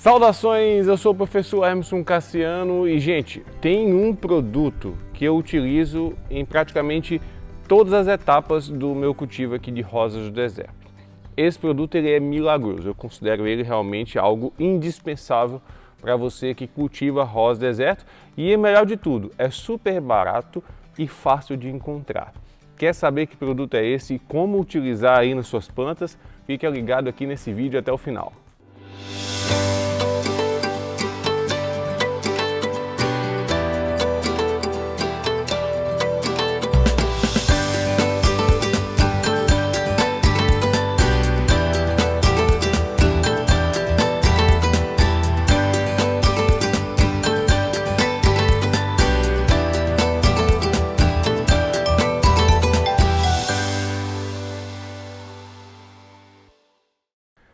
Saudações, eu sou o professor Emerson Cassiano e, gente, tem um produto que eu utilizo em praticamente todas as etapas do meu cultivo aqui de rosas do deserto. Esse produto ele é milagroso, eu considero ele realmente algo indispensável para você que cultiva rosa do deserto e, melhor de tudo, é super barato e fácil de encontrar. Quer saber que produto é esse e como utilizar aí nas suas plantas? Fica ligado aqui nesse vídeo até o final.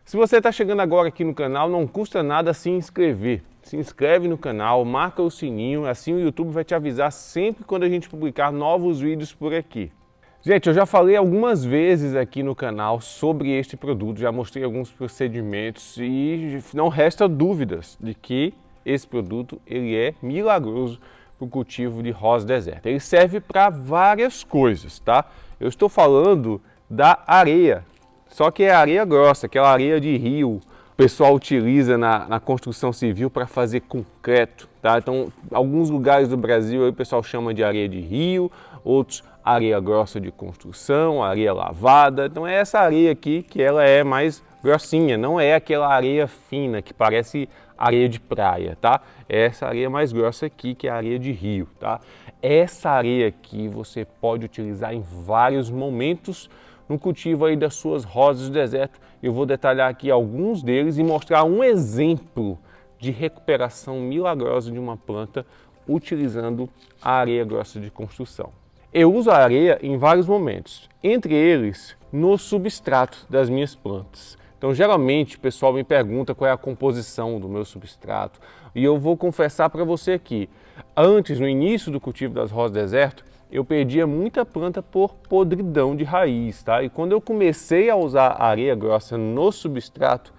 Se você está chegando agora aqui no canal, não custa nada se inscrever. Se inscreve no canal, marca o sininho, assim o YouTube vai te avisar sempre quando a gente publicar novos vídeos por aqui. Gente, eu já falei algumas vezes aqui no canal sobre este produto, já mostrei alguns procedimentos e não resta dúvidas de que esse produto ele é milagroso para o cultivo de rosa deserta. Ele serve para várias coisas, tá? Eu estou falando da areia. Só que é areia grossa, aquela areia de rio. O pessoal utiliza na construção civil para fazer concreto, tá? Então, alguns lugares do Brasil aí o pessoal chama de areia de rio, outros areia grossa de construção, areia lavada. Então é essa areia aqui que ela é mais grossinha, não é aquela areia fina que parece areia de praia, tá? É essa areia mais grossa aqui que é a areia de rio, tá? Essa areia aqui você pode utilizar em vários momentos no cultivo aí das suas rosas do deserto. Eu vou detalhar aqui alguns deles e mostrar um exemplo de recuperação milagrosa de uma planta utilizando a areia grossa de construção. Eu uso a areia em vários momentos, entre eles no substrato das minhas plantas. Então, geralmente o pessoal me pergunta qual é a composição do meu substrato e eu vou confessar para você aqui, antes, no início do cultivo das rosas do deserto, eu perdia muita planta por podridão de raiz, tá? E quando eu comecei a usar areia grossa no substrato,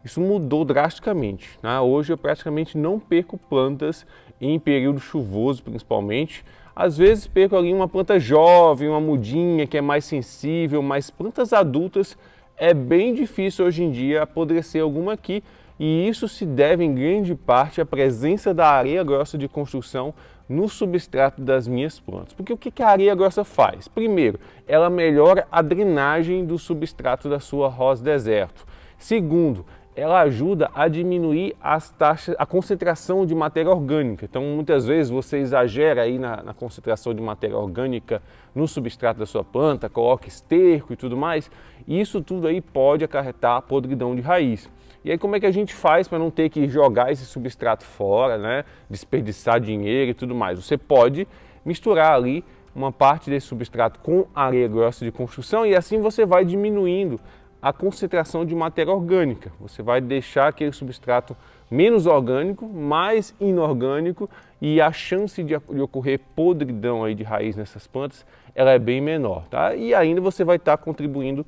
isso mudou drasticamente, tá? Hoje eu praticamente não perco plantas em período chuvoso, principalmente. Às vezes perco ali uma planta jovem, uma mudinha que é mais sensível, mas plantas adultas é bem difícil hoje em dia apodrecer alguma aqui. E isso se deve em grande parte à presença da areia grossa de construção no substrato das minhas plantas. Porque o que a areia grossa faz? Primeiro, ela melhora a drenagem do substrato da sua rosa deserto. Segundo, ela ajuda a diminuir as taxas, a concentração de matéria orgânica. Então, muitas vezes você exagera aí na concentração de matéria orgânica no substrato da sua planta, coloca esterco e tudo mais. E isso tudo aí pode acarretar podridão de raiz. E aí como é que a gente faz para não ter que jogar esse substrato fora, né? Desperdiçar dinheiro e tudo mais? Você pode misturar ali uma parte desse substrato com areia grossa de construção e assim você vai diminuindo a concentração de matéria orgânica. Você vai deixar aquele substrato menos orgânico, mais inorgânico e a chance de ocorrer podridão aí de raiz nessas plantas ela é bem menor, tá? E ainda você vai estar contribuindo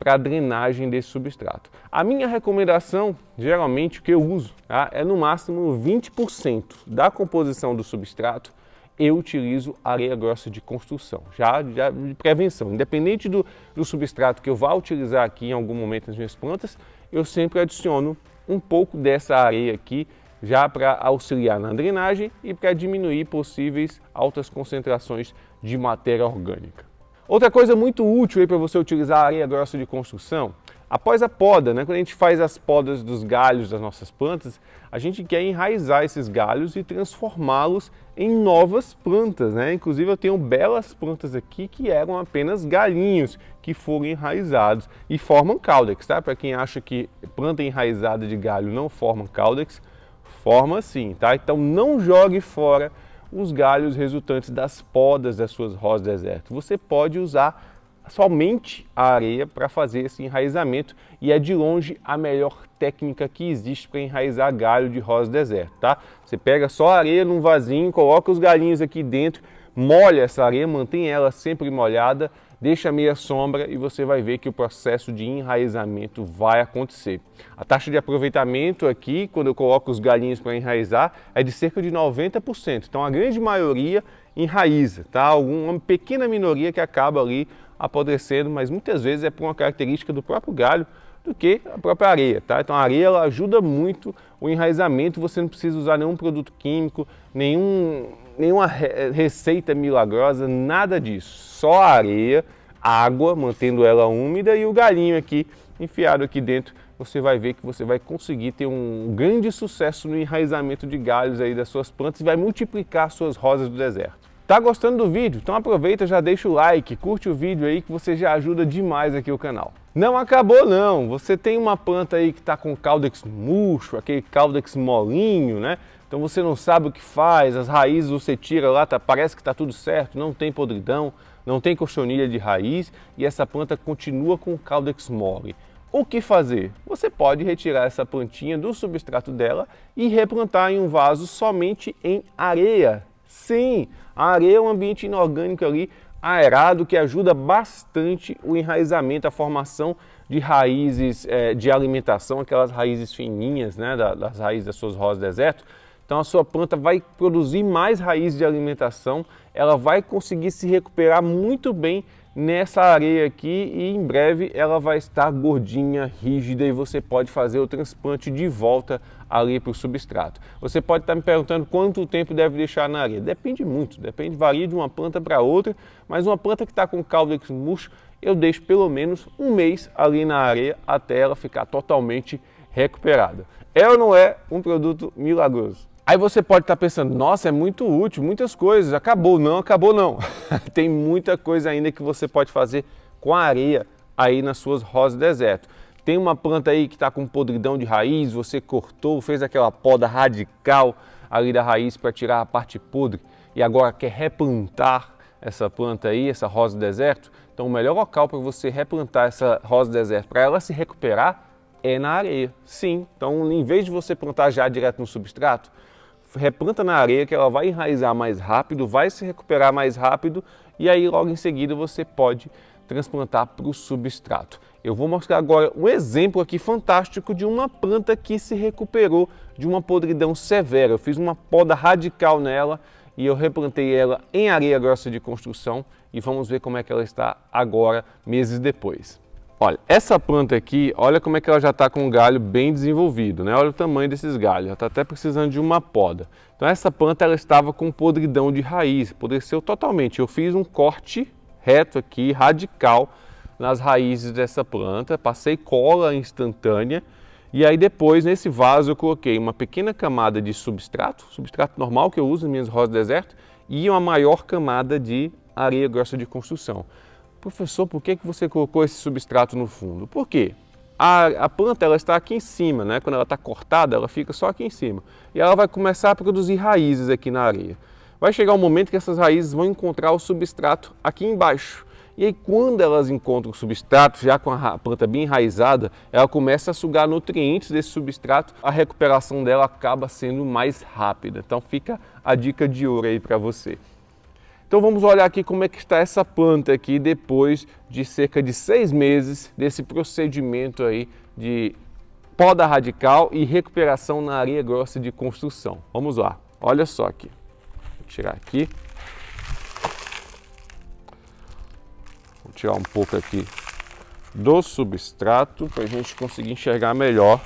para a drenagem desse substrato. A minha recomendação, geralmente, o que eu uso, tá, é no máximo 20% da composição do substrato eu utilizo areia grossa de construção, já de prevenção. Independente do substrato que eu vá utilizar aqui em algum momento nas minhas plantas, eu sempre adiciono um pouco dessa areia aqui, já para auxiliar na drenagem e para diminuir possíveis altas concentrações de matéria orgânica. Outra coisa muito útil para você utilizar a areia grossa de construção, após a poda, né, quando a gente faz as podas dos galhos das nossas plantas, a gente quer enraizar esses galhos e transformá-los em novas plantas, né? Inclusive eu tenho belas plantas aqui que eram apenas galhinhos que foram enraizados e formam caudex, tá? Para quem acha que planta enraizada de galho não forma caudex, forma sim, tá? Então não jogue fora os galhos resultantes das podas das suas rosas deserto. Você pode usar somente a areia para fazer esse enraizamento e é de longe a melhor técnica que existe para enraizar galho de rosa deserto, tá? Você pega só a areia num vasinho, coloca os galinhos aqui dentro, molha essa areia, mantém ela sempre molhada, deixa meia sombra e você vai ver que o processo de enraizamento vai acontecer. A taxa de aproveitamento aqui, quando eu coloco os galhinhos para enraizar, é de cerca de 90%. Então a grande maioria enraiza, tá? Uma pequena minoria que acaba ali apodrecendo, mas muitas vezes é por uma característica do próprio galho do que a própria areia, tá? Então a areia ela ajuda muito o enraizamento, você não precisa usar nenhum produto químico, nenhuma receita milagrosa, nada disso. Só a areia, água, mantendo ela úmida e o galinho aqui enfiado aqui dentro. Você vai ver que você vai conseguir ter um grande sucesso no enraizamento de galhos aí das suas plantas e vai multiplicar suas rosas do deserto. Tá gostando do vídeo? Então aproveita, já deixa o like, curte o vídeo aí que você já ajuda demais aqui o canal. Não acabou não, você tem uma planta aí que está com caudex murcho, aquele caudex molinho, né? Então você não sabe o que faz, as raízes você tira lá, parece que está tudo certo, não tem podridão, não tem cochonilha de raiz e essa planta continua com o caudex mole. O que fazer? Você pode retirar essa plantinha do substrato dela e replantar em um vaso somente em areia. Sim, a areia é um ambiente inorgânico ali, aerado, que ajuda bastante o enraizamento, a formação de raízes de alimentação, aquelas raízes fininhas, né, das raízes das suas rosas do deserto. Então a sua planta vai produzir mais raízes de alimentação, ela vai conseguir se recuperar muito bem nessa areia aqui e em breve ela vai estar gordinha, rígida e você pode fazer o transplante de volta ali para o substrato. Você pode estar me perguntando quanto tempo deve deixar na areia. Depende muito, varia de uma planta para outra, mas uma planta que está com caudex murcho, eu deixo pelo menos um mês ali na areia até ela ficar totalmente recuperada. É ou não é um produto milagroso? Aí você pode estar pensando, nossa, é muito útil, muitas coisas, acabou. Não, acabou não. Tem muita coisa ainda que você pode fazer com a areia aí nas suas rosas do deserto. Tem uma planta aí que está com podridão de raiz, você cortou, fez aquela poda radical ali da raiz para tirar a parte podre e agora quer replantar essa planta aí, essa rosa do deserto. Então o melhor local para você replantar essa rosa do deserto, para ela se recuperar, é na areia. Sim, então em vez de você plantar já direto no substrato, replanta na areia que ela vai enraizar mais rápido, vai se recuperar mais rápido e aí logo em seguida você pode transplantar para o substrato. Eu vou mostrar agora um exemplo aqui fantástico de uma planta que se recuperou de uma podridão severa. Eu fiz uma poda radical nela e eu replantei ela em areia grossa de construção e vamos ver como é que ela está agora, meses depois. Olha, essa planta aqui, olha como é que ela já está com um galho bem desenvolvido, né? Olha o tamanho desses galhos, ela está até precisando de uma poda. Então essa planta ela estava com podridão de raiz, apodreceu totalmente. Eu fiz um corte reto aqui, radical, nas raízes dessa planta, passei cola instantânea e aí depois nesse vaso eu coloquei uma pequena camada de substrato normal que eu uso nas minhas rosas do deserto e uma maior camada de areia grossa de construção. Professor, por que você colocou esse substrato no fundo? Por quê? A planta ela está aqui em cima, né? Quando ela está cortada, ela fica só aqui em cima. E ela vai começar a produzir raízes aqui na areia. Vai chegar um momento que essas raízes vão encontrar o substrato aqui embaixo. E aí quando elas encontram o substrato, já com a planta bem enraizada, ela começa a sugar nutrientes desse substrato, a recuperação dela acaba sendo mais rápida. Então fica a dica de ouro aí para você. Então vamos olhar aqui como é que está essa planta aqui depois de cerca de 6 meses desse procedimento aí de poda radical e recuperação na areia grossa de construção. Vamos lá, olha só aqui. Vou tirar aqui. Vou tirar um pouco aqui do substrato para a gente conseguir enxergar melhor.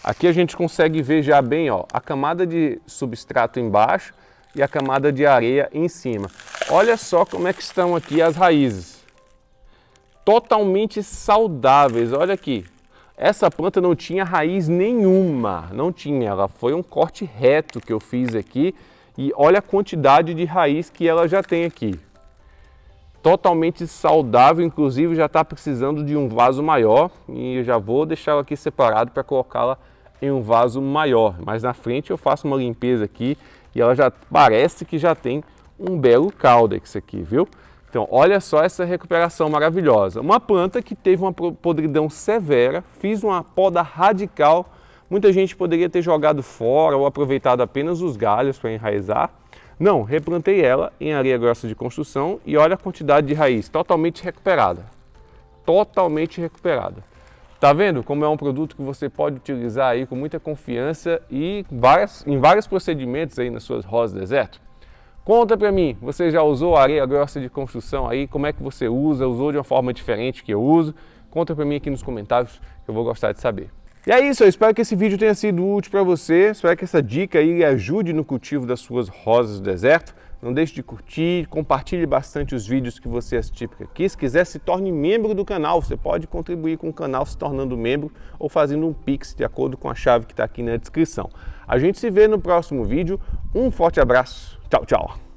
Aqui a gente consegue ver já bem, ó, a camada de substrato embaixo e a camada de areia em cima. Olha só como é que estão aqui as raízes. Totalmente saudáveis, olha aqui. Essa planta não tinha raiz nenhuma, não tinha. Ela foi um corte reto que eu fiz aqui e olha a quantidade de raiz que ela já tem aqui. Totalmente saudável, inclusive já está precisando de um vaso maior e eu já vou deixar ela aqui separado para colocá-la em um vaso maior. Mas na frente eu faço uma limpeza aqui e ela já parece que já tem um belo caudex aqui, viu? Então olha só essa recuperação maravilhosa. Uma planta que teve uma podridão severa, fiz uma poda radical. Muita gente poderia ter jogado fora ou aproveitado apenas os galhos para enraizar. Não, replantei ela em areia grossa de construção e olha a quantidade de raiz, totalmente recuperada. Totalmente recuperada. Tá vendo como é um produto que você pode utilizar aí com muita confiança e em vários procedimentos aí nas suas rosas deserto? Conta pra mim, você já usou areia grossa de construção aí? Como é que você usa? Usou de uma forma diferente que eu uso? Conta pra mim aqui nos comentários que eu vou gostar de saber. E é isso, eu espero que esse vídeo tenha sido útil para você, espero que essa dica aí lhe ajude no cultivo das suas rosas do deserto. Não deixe de curtir, compartilhe bastante os vídeos que você assistiu por aqui. Se quiser, se torne membro do canal, você pode contribuir com o canal se tornando membro ou fazendo um Pix de acordo com a chave que está aqui na descrição. A gente se vê no próximo vídeo, um forte abraço, tchau, tchau!